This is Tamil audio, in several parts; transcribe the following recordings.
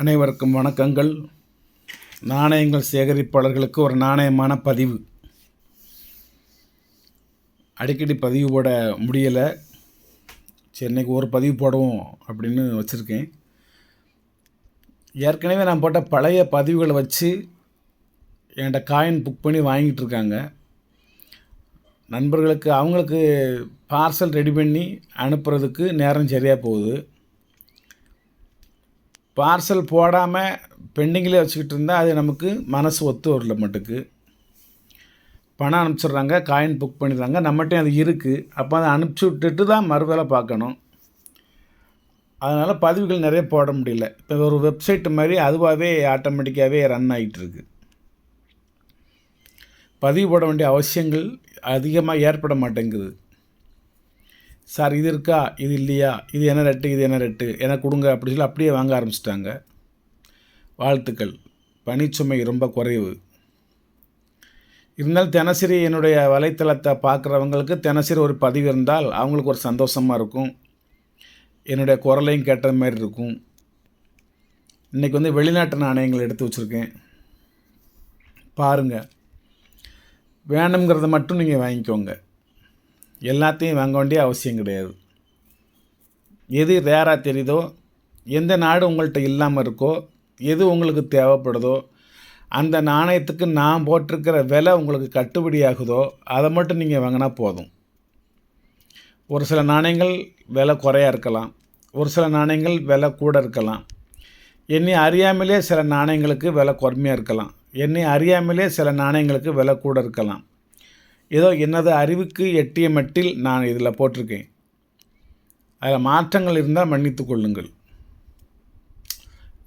அனைவருக்கும் வணக்கங்கள். நாணயங்கள் சேகரிப்பாளர்களுக்கு ஒரு நாணயமான பதிவு. அடிக்கடி பதிவு போட முடியலை. சரி, இன்றைக்கி ஒரு பதிவு போடுவோம் அப்படின்னு வச்சுருக்கேன். ஏற்கனவே நான் போட்ட பழைய பதிவுகளை வச்சு என்கிட்ட காயின் புக் பண்ணி வாங்கிட்டு இருக்காங்க. நண்பர்களுக்கு அவங்களுக்கு பார்சல் ரெடி பண்ணி அனுப்புறதுக்கு நேரம் சரியாக போகுது. பார்சல் போடாமல் பெண்டிங்கில் வச்சுக்கிட்டு இருந்தால் அது நமக்கு மனசு ஒத்து வரல. மட்டுக்கு பணம் அனுப்பிச்சிட்றாங்க, காயின் புக் பண்ணிடுறாங்க, நம்மகிட்டையும் அது இருக்குது. அப்போ அதை அனுப்பிச்சி விட்டுட்டு தான் மறுவேளை பார்க்கணும். அதனால் பதிவுகள் நிறைய போட முடியல. இப்போ ஒரு வெப்சைட் மாதிரி அதுவாகவே ஆட்டோமேட்டிக்காகவே ரன் ஆகிட்டுருக்கு. பதிவு போட வேண்டிய அவசியங்கள் அதிகமாக ஏற்பட மாட்டேங்குது. சார் இது இருக்கா, இது இல்லையா, இது என்ன ரேட்டு, இது என்ன ரேட்டு, எனக்கு கொடுங்க அப்படி சொல்லி அப்படியே வாங்க ஆரம்பிச்சிட்டாங்க. வாழ்த்துக்கள். பணிச்சுமை ரொம்ப குறைவு. இருந்தாலும் தினசரி என்னுடைய வலைத்தளத்தை பார்க்குறவங்களுக்கு தினசரி ஒரு பதிவு இருந்தால் அவங்களுக்கு ஒரு சந்தோஷமாக இருக்கும். என்னுடைய குரலையும் கேட்ட மாதிரி இருக்கும். இன்றைக்கி வெளிநாட்டு நாணயங்கள் எடுத்து வச்சுருக்கேன், பாருங்கள். வேணுங்கிறத மட்டும் நீங்கள் வாங்கிக்கோங்க. எல்லாத்தையும் வாங்க வேண்டிய அவசியம் கிடையாது. எது ரேராக தெரியுதோ, எந்த நாடு உங்கள்கிட்ட இல்லாமல் இருக்கோ, எது உங்களுக்கு தேவைப்படுதோ, அந்த நாணயத்துக்கு நான் போட்டிருக்கிற விலை உங்களுக்கு கட்டுப்படியாகுதோ அதை மட்டும் நீங்கள் வாங்கினா போதும். ஒரு சில நாணயங்கள் விலை குறையாக இருக்கலாம், ஒரு சில நாணயங்கள் விலை கூட இருக்கலாம். என்னை அறியாமலே சில நாணயங்களுக்கு விலை கம்மியாக இருக்கலாம், என்னை அறியாமலே சில நாணயங்களுக்கு விலை கூட இருக்கலாம். ஏதோ எனது அறிவுக்கு எட்டிய மட்டில் நான் இதில் போட்டிருக்கேன். அதில் மாற்றங்கள் இருந்தால் மன்னித்து கொள்ளுங்கள்.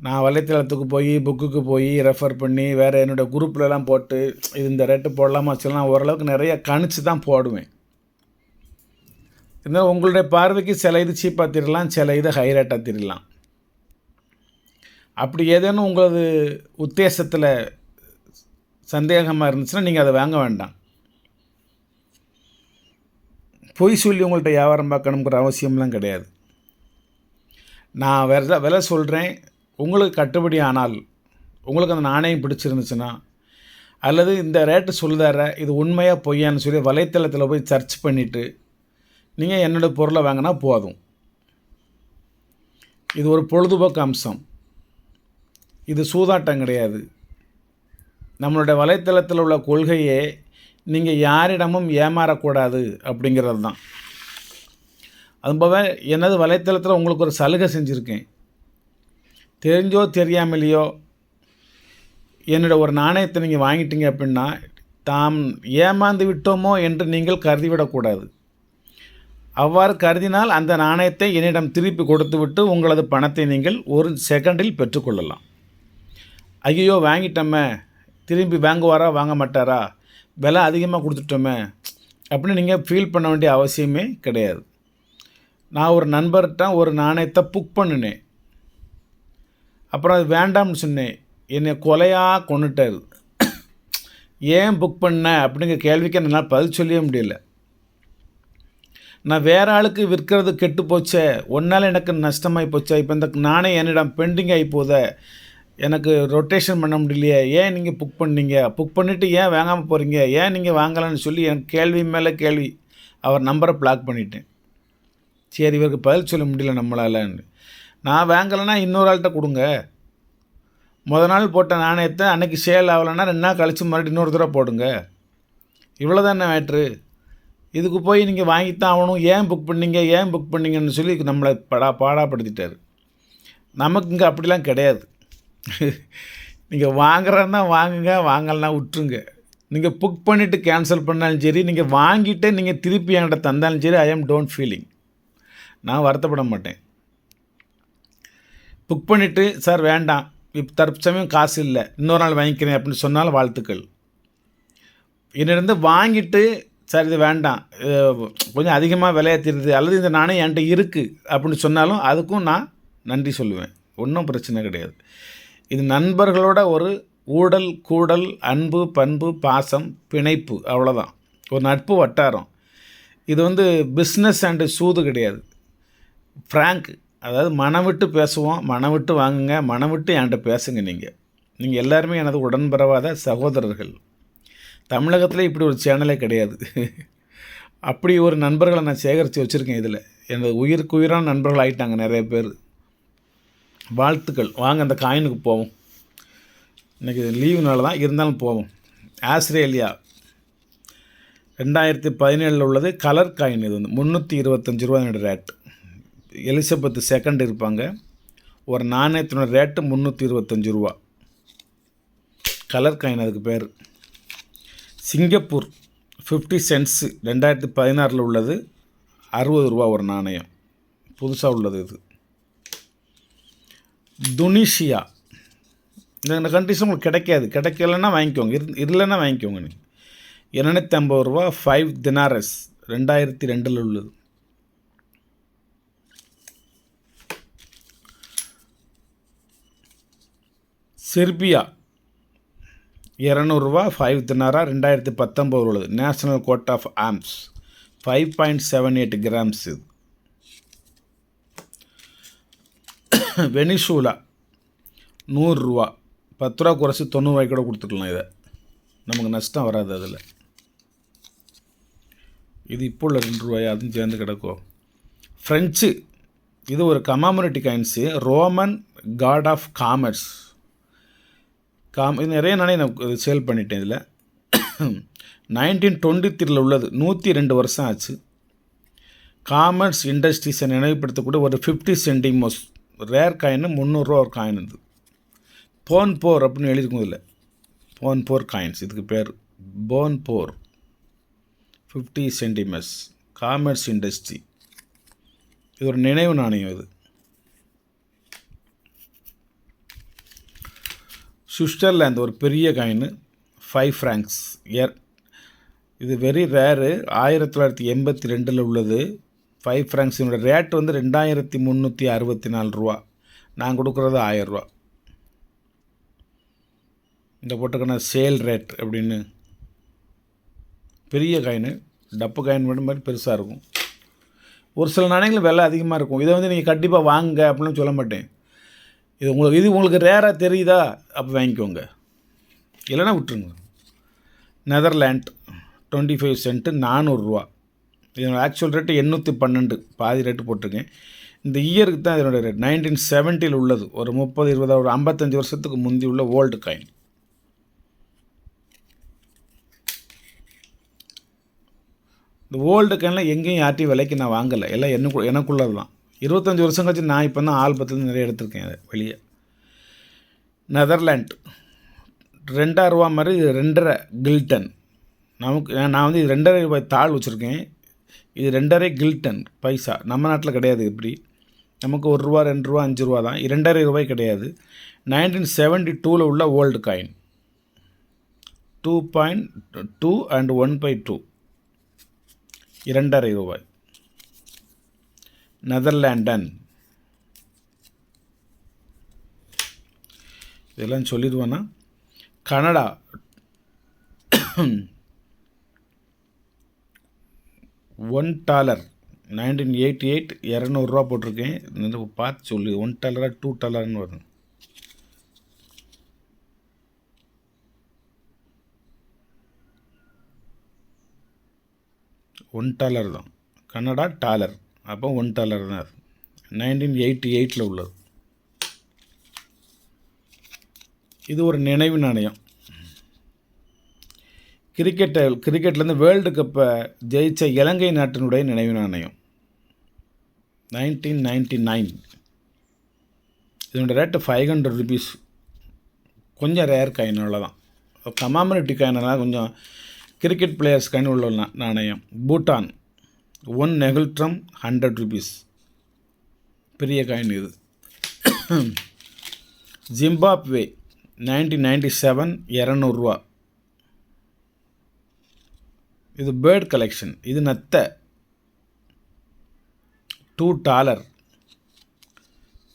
நான் வலைத்தளத்துக்கு போய் புக்குக்கு போய் ரெஃபர் பண்ணி வேறு என்னுடைய குரூப்லலாம் போட்டு இது இந்த ரேட்டு போடலாமா சொல்லலாம் ஓரளவுக்கு நிறைய கணிச்சு தான் போடுவேன். இருந்தாலும் உங்களுடைய பார்வைக்கு சில இது சீப்பாக தெரியலாம், சில இது ஹை ரேட்டாக தெரியலாம். அப்படி ஏதேனும் உங்களது உத்தேசத்தில் சந்தேகமாக இருந்துச்சுன்னா நீங்கள் அதை வாங்க வேண்டாம். பொய் சொல்லி உங்கள்கிட்ட வியாபாரம் பார்க்கணுங்கிற அவசியம்லாம் கிடையாது. நான் வேறு விலை சொல்கிறேன், உங்களுக்கு கட்டுப்படி ஆனால், உங்களுக்கு அந்த நாணயம் பிடிச்சிருந்துச்சுன்னா, அல்லது இந்த ரேட்டு சொல்லுதார இது உண்மையாக பொய்யான்னு சொல்லி வலைத்தளத்தில் போய் சர்ச் பண்ணிவிட்டு நீங்கள் என்னோடய பொருளை வாங்கினா போதும். இது ஒரு பொழுதுபோக்கு அம்சம், இது சூதாட்டம் கிடையாது. நம்மளுடைய வலைத்தளத்தில் உள்ள கொள்கையே நீங்கள் யாரிடமும் ஏமாறக்கூடாது அப்படிங்கிறது தான். அதுபோக எனது வலைத்தளத்தில் உங்களுக்கு ஒரு சலுகை செஞ்சுருக்கேன். தெரிஞ்சோ தெரியாமலையோ என்னோடய ஒரு நாணயத்தை நீங்கள் வாங்கிட்டீங்க அப்படின்னா தாம் ஏமாந்து விட்டோமோ என்று நீங்கள் கருதிவிடக்கூடாது. அவ்வாறு கருதினால் அந்த நாணயத்தை என்னிடம் திருப்பி கொடுத்து விட்டு உங்களது பணத்தை நீங்கள் ஒரு செகண்டில் பெற்றுக்கொள்ளலாம். ஐயோ வாங்கிட்டோமே, திரும்பி வாங்குவாரா வாங்க மாட்டாரா, விலை அதிகமாக கொடுத்துட்டோமே அப்படின்னு நீங்கள் ஃபீல் பண்ண வேண்டிய அவசியமே கிடையாது. நான் ஒரு நண்பர்கிட்ட ஒரு நாணயத்தை புக் பண்ணினேன், அப்புறம் அது வேண்டாம்னு சொன்னேன். என்னை கொலையாக கொண்டுட்டார். ஏன் புக் பண்ண அப்படிங்கிற கேள்விக்கு என்னால் பதில் சொல்லவே முடியல. நான் வேறு ஆளுக்கு விற்கிறது கெட்டு போச்சே, ஒன்றால் எனக்கு நஷ்டமாகி போச்சே, இப்போ இந்த நாணயம் என்னிடம் பெண்டிங் ஆகி போதே, எனக்கு ரொட்டேஷன் பண்ண முடியலையே, ஏன் நீங்கள் புக் பண்ணீங்க, புக் பண்ணிவிட்டு ஏன் வாங்காமல் போகிறீங்க, ஏன் நீங்கள் வாங்கலான்னு சொல்லி எனக்கு கேள்வி மேலே கேள்வி. அவர் நம்பரை பிளாக் பண்ணிட்டேன். சரி, இவருக்கு பதில் சொல்ல முடியல நம்மளாலன்னு. நான் வாங்கலைன்னா இன்னொரு ஆள்கிட்ட கொடுங்க. நாள் போட்ட நாணயத்தை அன்றைக்கி சேல் ஆகலைன்னா 2 நாள் கழித்து மறுபடியும் இன்னொரு தடவை போடுங்க. இவ்வளோ தானே மேட்ரு. இதுக்கு போய் நீங்கள் வாங்கித்தான் ஆகணும், ஏன் புக் பண்ணீங்க, ஏன் புக் பண்ணீங்கன்னு சொல்லி நம்மளை பாடாப்படுத்திட்டார். நமக்கு இங்கே அப்படிலாம் கிடையாது. நீங்கள் வாங்குறன்னா வாங்குங்க, வாங்கலைன்னா விட்டுருங்க. நீங்கள் புக் பண்ணிவிட்டு கேன்சல் பண்ணாலும் சரி, நீங்கள் வாங்கிட்டு நீங்கள் திருப்பி என்கிட்ட தந்தாலும் சரி, ஐ ஆம் டோன்ட் ஃபீலிங், நான் வருத்தப்பட மாட்டேன். புக் பண்ணிவிட்டு சார் வேண்டாம், இப்போ தற்சமயம் காசு இல்லை, இன்னொரு நாள் வாங்கிக்கிறேன் அப்படின்னு சொன்னாலும் வாழ்த்துக்கள். என்னிருந்து வாங்கிட்டு சார் இது வேண்டாம், கொஞ்சம் அதிகமாக விலையை தெரியுது, அல்லது இந்த நாணயம் என்கிட்ட இருக்குது அப்படின்னு சொன்னாலும் அதுக்கும் நான் நன்றி சொல்லுவேன். ஒன்றும் பிரச்சனை கிடையாது. இது நண்பர்களோட ஒரு ஊடல் கூடல் அன்பு பண்பு பாசம் பிணைப்பு, அவ்வளோதான். ஒரு நட்பு வட்டாரம். இது பிஸ்னஸ் அண்டு சூது கிடையாது, ஃப்ராங்க். அதாவது மனம் விட்டு பேசுவோம், மனம் விட்டு வாங்குங்க, மனம் விட்டு என்கிட்ட பேசுங்க. நீங்கள் எல்லாருமே எனது உடன்பிறவாத சகோதரர்கள். தமிழகத்தில் இப்படி ஒரு சேனலே கிடையாது. அப்படி ஒரு நண்பர்களை நான் சேகரித்து வச்சுருக்கேன். இதில் எனது உயிருக்கு உயிரான நண்பர்கள் ஆகிட்டாங்க நிறைய பேர். வாழ்த்துக்கள். வாங்க அந்த காயினுக்கு போவோம். இன்றைக்கி லீவுனால தான், இருந்தாலும் போவோம். ஆஸ்திரேலியா 2017 உள்ளது. Colour coin. இது வந்து 325 ரூபா ரேட்டு. எலிசபெத் செகண்ட் இருப்பாங்க. ஒரு நாணயத்தினோட ரேட்டு 325 ரூபா. கலர் காயின் அதுக்கு பேர். சிங்கப்பூர் 50 சென்ட்ஸ் 2016 உள்ளது. 60 ரூபா ஒரு நாணயம். புதுசாக உள்ளது இது. துனிஷியா. இந்த கண்ட்ரிஸ் உங்களுக்கு கிடைக்கலன்னா வாங்கிக்கோங்க, இல்லைன்னா வாங்கிக்கோங்க. நீங்கள் 250 ரூபா 5 தினாரஸ் 2002 உள்ளது. செர்பியா 200 ரூபா 5 தினாரா 2019 உள்ளது. National coat of arms 5.78 grams இது. வெனிசூலா 100 ரூபா 10 ரூபா குறைச்சி 90 ரூபாய்க்கு கூட கொடுத்துக்கலாம். இதை நமக்கு நஷ்டம் வராது அதில். இது இப்போ உள்ள 2 ரூபாய் அதுவும் சேர்ந்து கிடக்கும். ஃப்ரெஞ்சு. இது ஒரு commemorative coins. Roman god of commerce. இது நிறைய நானே நான் சேல் பண்ணிட்டேன். இதில் 1923 உள்ளது. 102 வருஷம் ஆச்சு. காமர்ஸ் இண்டஸ்ட்ரீஸை நினைவுபடுத்தக்கூடிய ஒரு 50 சென்டிமோஸ் ரேர் காயின். 300 ரூபா ஒரு காயின். இது போன்போர் அப்படின்னு எழுதிருக்கும். இதில் போன்போர் காயின்ஸ் இதுக்கு பேர். போன்போர் 50 சென்டிமஸ் காமர்ஸ் இண்டஸ்ட்ரி. இது ஒரு நினைவு நாணயம். இது சுவிட்சர்லாந்து ஒரு பெரிய காயின் 5 ஃப்ராங்க்ஸ். இது வெரி ரேரு. 1982 உள்ளது. 5 ஃப்ராங்க்ஸினோட ரேட் வந்து 2364 ரூபா. நான் கொடுக்குறது 1000 ரூபா. இந்த போட்டுக்கான சேல் ரேட் அப்படின்னு. பெரிய காயின், டப்பு காயின் மாதிரி பெருசாக இருக்கும். ஒரு சில நாணயங்கள் விலை அதிகமாக இருக்கும். இதை வந்து நீங்கள் கண்டிப்பாக வாங்க அப்படின்னு சொல்ல மாட்டேன். இது உங்களுக்கு ரேராக தெரியுதா, அப்போ வாங்கிக்கோங்க, இல்லைன்னா விட்டுருங்க. நெதர்லாண்ட் 25 சென்ட்டு 400 ரூபா. இதனோட ஆக்சுவல் ரேட்டு 812. பாதி ரேட்டு போட்டிருக்கேன். இந்த இயருக்கு தான் இதனோட ரேட். 1970 உள்ளது. ஒரு 30-20 ஒரு 55 வருஷத்துக்கு முந்தி உள்ள ஓல்டு காயின். இந்த ஓல்டு காயின்லாம் எங்கேயும் யார்ட்டையும் விலைக்கு நான் வாங்கலை. எல்லாம் எனக்குள்ளது தான். 25 வருஷம் கழிச்சு நான் இப்போ தான் ஆல்பத்தில் நிறைய எடுத்திருக்கேன் அதை வெளியே. நெதர்லாண்ட் 2000 ரூபா மாதிரி. இது 2.5 கில்டன். நான் வந்து இது 2.5 ரூபாய் தாள் வச்சுருக்கேன். இது 2.5 கில்டன் பைசா. நம்ம நாட்டில் கிடையாது. இப்படி நமக்கு 1 ரூபா 2 ரூபா 5 ரூபா தான். 2.5 ரூபாய் கிடையாது. 1972 உள்ள ஓல்டு காயின். 2.2 and 1/2 2.5 ரூபாய். நெதர்லாண்டன். இதெல்லாம் சொல்லிடுவேன்னா. கனடா $1 1988 200 ரூபா போட்டிருக்கேன். பார்த்து சொல்லு. $1 $2 வரும். $1 தான். Canada dollar. அப்போ $1 தான். அது 1988 உள்ளது. இது ஒரு நினைவு நாணயம். கிரிக்கெட்லேருந்து வேர்ல்டு கப்பை ஜெயித்த இலங்கை நாட்டினுடைய நினைவு நாணயம் 1999. இதனோட ரேட்டு 500 ருபீஸ். கொஞ்சம் ரேர் காயின் அவ்வளோதான். கமாமரேட்டி காயினெல்லாம் கொஞ்சம் கிரிக்கெட் பிளேயர்ஸ் காயின் உள்ள நாணயம். பூட்டான் 1 நெகில்ட்ரம் 100 ருபீஸ். பெரிய காயின் இது. ஜிம்பாப்வே 1997 200 ரூபா. இது பேர்ட் கலெக்ஷன். இது நத்தை $2.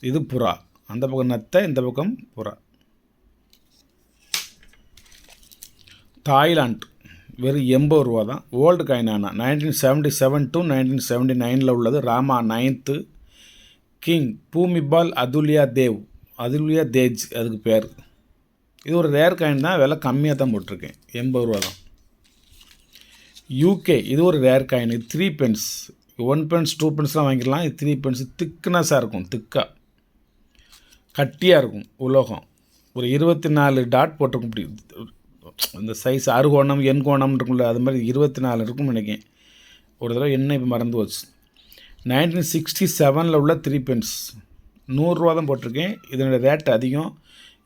இது புறா. அந்த பக்கம் நத்தை, இந்த பக்கம் புறா. தாய்லாந்து வெறும் 80 ரூபா தான். Old coin. ஆனால் 1977 to 1979 உள்ளது. ராமா 9th கிங் பூமிபால் அதுல்யா தேஜ் அதுக்கு பேர். இது ஒரு ரேர் காயின் தான், விலை கம்மியாக தான் போட்டிருக்கேன், 80 ரூபா தான். யூகே இது ஒரு ரேர் காயின், இது 3 pence. 1 pence 2 penceலாம் வாங்கிடலாம். இது 3 pence திக்னஸாக இருக்கும், திக்காக கட்டியாக இருக்கும் உலோகம். ஒரு 24 டாட் போட்டிருக்கும். இப்படி இந்த சைஸ் அறுகோணம் எண்கோணம் இருக்கும்ல, அது மாதிரி 24 இருக்கும்னு நினைக்கிறேன். ஒரு தடவை என்ன இப்போ மறந்து போச்சு. 1967 உள்ள 3 pence 100 ரூபா தான் போட்டிருக்கேன். இதனோட ரேட் அதிகம்.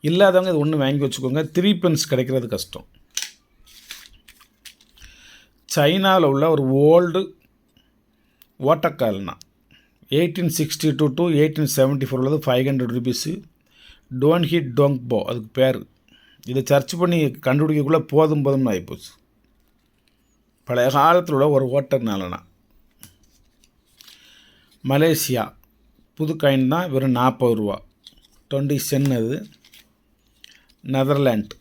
இல்லாதவங்க இது ஒன்று வாங்கி வச்சுக்கோங்க. 3 pence கிடைக்கிறது கஷ்டம். சைனாவில் உள்ள ஒரு ஓல்டு ஓட்டக்கால்னா 1862 to 1874 உள்ளது 500 rupees. டோன்ஹி டோங்போ அதுக்கு பேர். இதை சர்ச் பண்ணி கண்டுபிடிக்கக்குள்ளே போதும்னு ஆகிப்போச்சு. பழைய காலத்தில் உள்ள ஒரு ஓட்டர்னாலனா. மலேசியா புது காயின் தான், வெறும் 40 ரூபா 20 cent. அது நெதர்லாண்ட்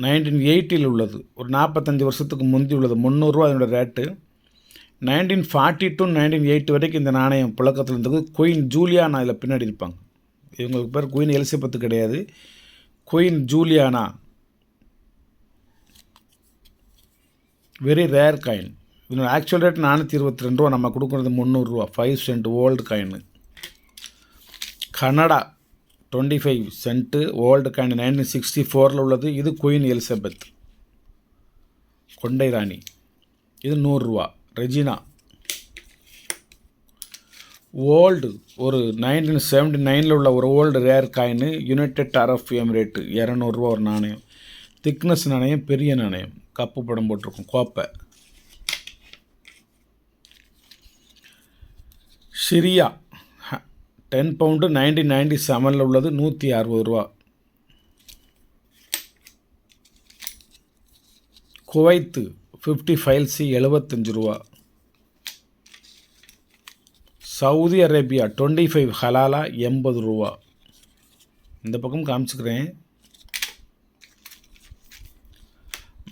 1980 உள்ளது, ஒரு 45 வருஷத்துக்கு முந்தி உள்ளது. 300 ரூபா அதனோட ரேட்டு. 1940 to 1980 வரைக்கும் இந்த நாணயம் புழக்கத்தில் இருந்தது. குயின் ஜூலியானா இதில் பின்னாடி இருப்பாங்க. இவங்களுக்கு பேர் குயின் எலிசபெத்து கிடையாது, queen Juliana. Very rare coin. இதனோட ஆக்சுவல் ரேட் 422 ரூபா, நம்ம கொடுக்குறது 300 ரூபா. 5 cent old coin. Canada 25 cent old coin 1964 உள்ளது. இது குயின் எலிசபெத் கொண்டை ராணி. இது 100 ரூபா. ரெஜினா ஓல்டு ஒரு 1979 உள்ள ஒரு old rare coin. United Arab Emirate 200 ரூபா ஒரு நாணயம். திக்னஸ் நாணயம், பெரிய நாணயம், கப்பு படம் போட்டிருக்கும், கோப்பை. சிரியா 10 pound 1997 உள்ளது, 160 ரூபா. குவைத்து 50 files 75 ரூபா. சவுதி அரேபியா 25 ஹலாலா 80 ரூபா. இந்த பக்கம் காமிச்சுக்கிறேன்.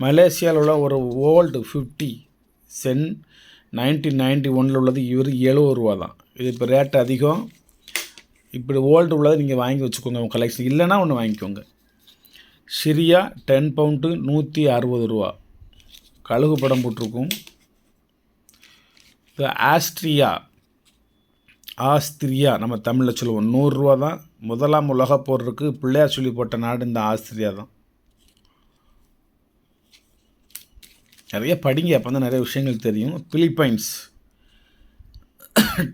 மலேசியாவில் உள்ள ஒரு ஓல்டு 50 cent 1991 உள்ளது. இவர் 70 ரூபா தான். இது இப்போ ரேட் அதிகம். இப்படி ஓல்டு உள்ளதை நீங்கள் வாங்கி வச்சுக்கோங்க உங்கள் கலெக்ஷன். இல்லைன்னா ஒன்று வாங்கிக்கோங்க. சிரியா 10 pound 160 ரூபா. கழுகு படம் போட்டிருக்கும். இது ஆஸ்திரியா நம்ம தமிழில் சொல்லுவோம், 100 ரூபா தான். முதலாம் உலகப் போருக்கு பிள்ளையார் சொல்லி போட்ட நாடு இந்த ஆஸ்திரியா தான். நிறைய படிங்க, அப்போ தான் நிறைய விஷயங்கள் தெரியும். Philippines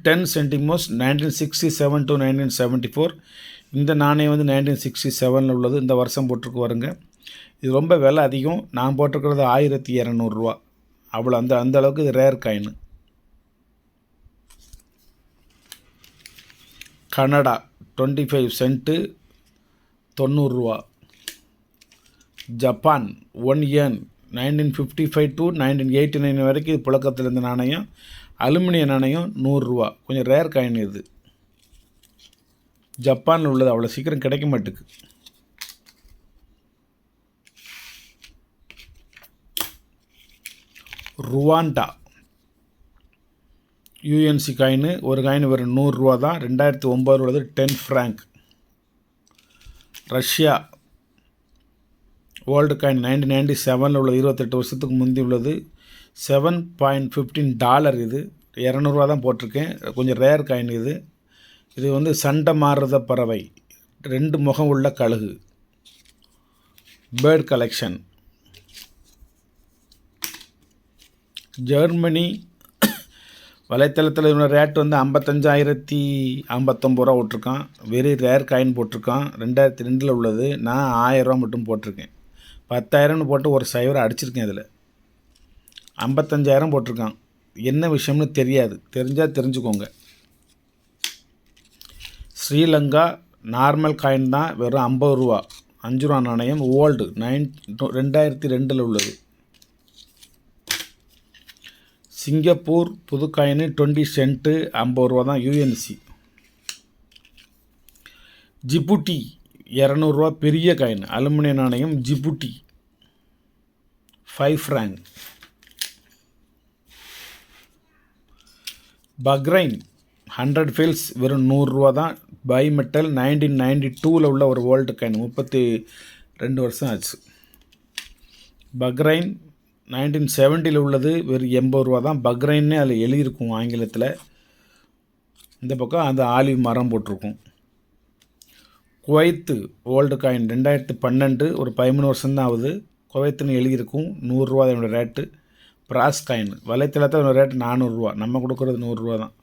10 centimos 1967 to 1974. இந்த நாணயம் வந்து 1967 உள்ளது. இந்த வருஷம் போட்டிருக்கு வருங்க. இது ரொம்ப விலை அதிகம். நான் போட்டிருக்கிறது 1200 ரூபா. அவ்வளோ அந்த அளவுக்கு இது ரேர் காயின். கனடா 25 cent 90 ரூபா. ஜப்பான் 1 yen 1955 to 1989 வரைக்கும் இது புழக்கத்தில் இருந்த நாணயம். அலுமினிய நாணயம் 100 ரூபா. கொஞ்சம் ரேர் காயின் இது. ஜப்பானில் உள்ளது, அவ்வளோ சீக்கிரம் கிடைக்க மாட்டுக்கு. Rwanda UNC coin. ஒரு காயின் வெறும் 100 ரூபா தான். 2009 உள்ளது 10 franc. ரஷ்யா ஓல்டு காயின் 1997 உள்ளது. 28 வருஷத்துக்கு முந்தி உள்ளது. $7.15 இது. 200 ரூபா தான் போட்டிருக்கேன். கொஞ்சம் ரேர் காயின் இது. இது வந்து சண்டை மாறுறத பறவை, 2 முகம் உள்ள கழுகு, பேர்ட் கலெக்ஷன். ஜெர்மனி வலைத்தளத்தில் இதோட ரேட் வந்து 55,059 ரூபா விட்ருக்கான். வெரி ரேர் காயின் போட்டிருக்கான். 2002 உள்ளது. நான் 1000 ரூபா மட்டும் போட்டிருக்கேன். 10,000 போட்டு ஒரு சைவரை அடிச்சிருக்கேன். இதில் 55,000 போட்டிருக்கான். என்ன விஷயம்னு தெரியாது, தெரிஞ்சால் தெரிஞ்சுக்கோங்க. ஸ்ரீலங்கா நார்மல் காயின் தான், வெறும் 50 ரூபா. 5 ரூபா நாணயம், ஓல்டு 2002 உள்ளது. சிங்கப்பூர் புது காயின் 20 cent 50 ரூபா தான், யூஎன்சி. ஜிபுட்டி 200 ரூபா பெரிய காயின், அலுமினிய நாணயம், ஜிபுட்டி 5 franc. பக்ரைன் 100 ஃபீல்ஸ் வெறும் 100 தான். பை மெட்டல் 1992 உள்ள ஒரு ஓல்டு காயின், 32 வருஷம் ஆச்சு. பக்ரைன் 1970 உள்ளது, வெறும் 80 தான். பக்ரைன்னே அதில் எழுதியிருக்கும் ஆங்கிலத்தில். இந்த பக்கம் அந்த ஆலிவ் மரம் போட்டிருக்கும். குவைத்து ஓல்டு காயின் 2012, ஒரு 13 வருஷம்தான் ஆகுது. குவைத்துன்னு எழுதியிருக்கும், 100 அதனோட ரேட்டு. பிராஸ் காயின் வலைத்தளத்தில் அதனோட ரேட்டு 400, நம்ம கொடுக்குறது 100 தான்.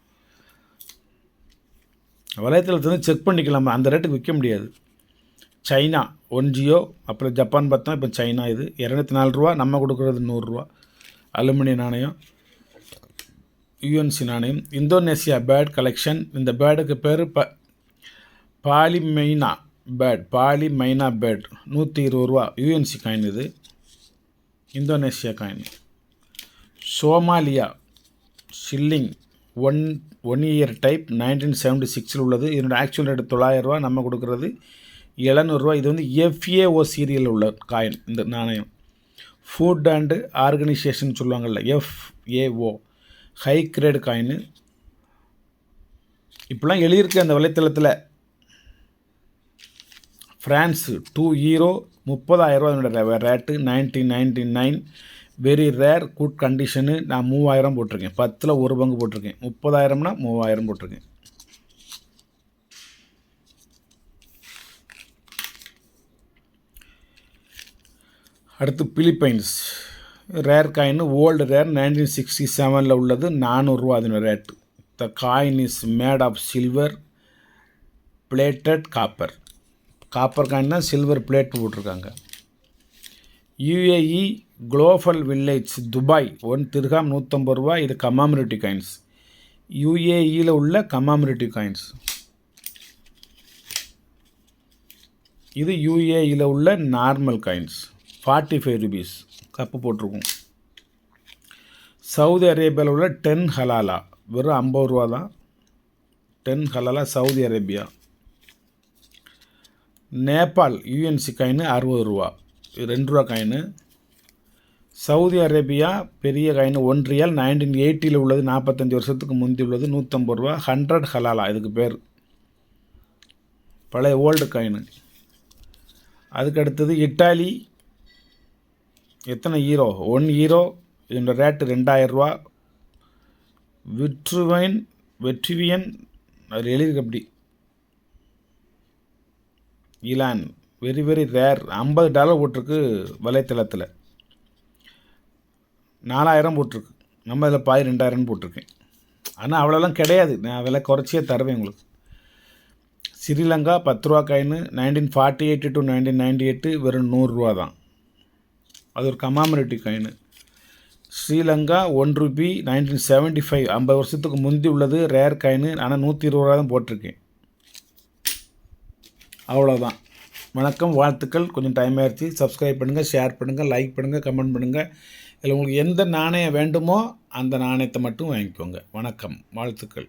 வலைத்தளத்தை வந்து செக் பண்ணிக்கலாமா, அந்த ரேட்டுக்கு விற்க முடியாது. சைனா 1 ஜியோ, அப்புறம் ஜப்பான் பார்த்தோம், இப்போ சைனா இது 204, நம்ம கொடுக்குறது 100. அலுமினிய நாணயம், யுஎன்சி நாணயம். இந்தோனேசியா பேர்ட் கலெக்ஷன், இந்த பேர்டுக்கு பேர் பாலிமைனா பேர்ட், பாலிமைனா பேர்ட் 120 யுஎன்சி காயின் இது, Indonesia coin. Somalia shilling 1 year type 1976 உள்ளது. இதனோட ஆக்சுவல் ரேட்டு 900, நம்ம கொடுக்குறது 700. இது வந்து FAO சீரியலில் உள்ள காயின் இந்த நாணயம். ஃபுட் அண்டு ஆர்கனைசேஷன் சொல்லுவாங்கள்ல, FAO ஹை கிரேடு காயின். இப்போலாம் எழுதியிருக்கு அந்த வலைத்தளத்தில். ஃப்ரான்ஸு 2 யூரோ 30,000 அதனோட rate. 1999 very rare good condition. நான் 3000 போட்டிருக்கேன், 10ல் 1 பங்கு போட்டிருக்கேன். 30,000னா 3000 போட்டிருக்கேன். அடுத்து Philippines rare coin, old rare 1967 உள்ளது, 400 அதனோட rate. The coin is made of silver plated copper. Copper coin தான், சில்வர் பிளேட் போட்டிருக்காங்க. UAE குளோபல் வில்லேஜ் துபாய் 1 திர்ஹாம் 150. இது கமாமரேட்டிவ் காயின்ஸ், UAEயில் உள்ள கமாமரேட்டிவ் காயின்ஸ். இது UAEயில் உள்ள நார்மல் காயின்ஸ், 45 rupees கப்பு போட்டிருக்கும். சவுதி அரேபியாவில் உள்ள 10 ஹலாலா வெறும் 50 தான். 10 ஹலாலா சவுதி அரேபியா. நேபாள் யுஎன்சி காயின் 60, 2 காயின். சவுதி அரேபியா பெரிய காயின் 1 ரியால் 1980 உள்ளது, 45 வருஷத்துக்கு முந்தி உள்ளது, 150. 100 ஹலாலா இதுக்கு பேர், பழைய ஓல்டு காயின். அதுக்கு அடுத்தது இட்டாலி, எத்தனை ஈரோ, 1 ஈரோ, இதோட ரேட்டு 2000. வெட்ரிவியன் அது எழுதிருக்கு அப்படி, இலான் வெரி வெரி ரேர், $50 போட்டிருக்கு வலைத்தளத்தில். 4000 போட்டிருக்கு, நம்ம இதில் 2000 போட்டிருக்கேன். ஆனால் அவ்வளோலாம் கிடையாது, நான் விலை குறைச்சியே தருவேன் உங்களுக்கு. ஸ்ரீலங்கா 10 காயின் 1948 to 1998 வெறும் 100 தான். அது ஒரு கமாமரேட்டிவ் காயின். ஸ்ரீலங்கா 1 ரூபி 1975, 50 வருஷத்துக்கு முந்தி உள்ளது, ரேர் காயின். ஆனால் 120 தான் போட்டிருக்கேன். அவ்வளோதான். வணக்கம், வாழ்த்துக்கள். கொஞ்சம் டைம் ஆயிடுச்சு. சப்ஸ்கிரைப் பண்ணுங்கள், ஷேர் பண்ணுங்கள், லைக் பண்ணுங்கள், கமெண்ட் பண்ணுங்கள். இதில் உங்களுக்கு எந்த நாணயம் வேண்டுமோ அந்த நாணயத்தை மட்டும் வாங்கிக்கோங்க. வணக்கம், வாழ்த்துக்கள்.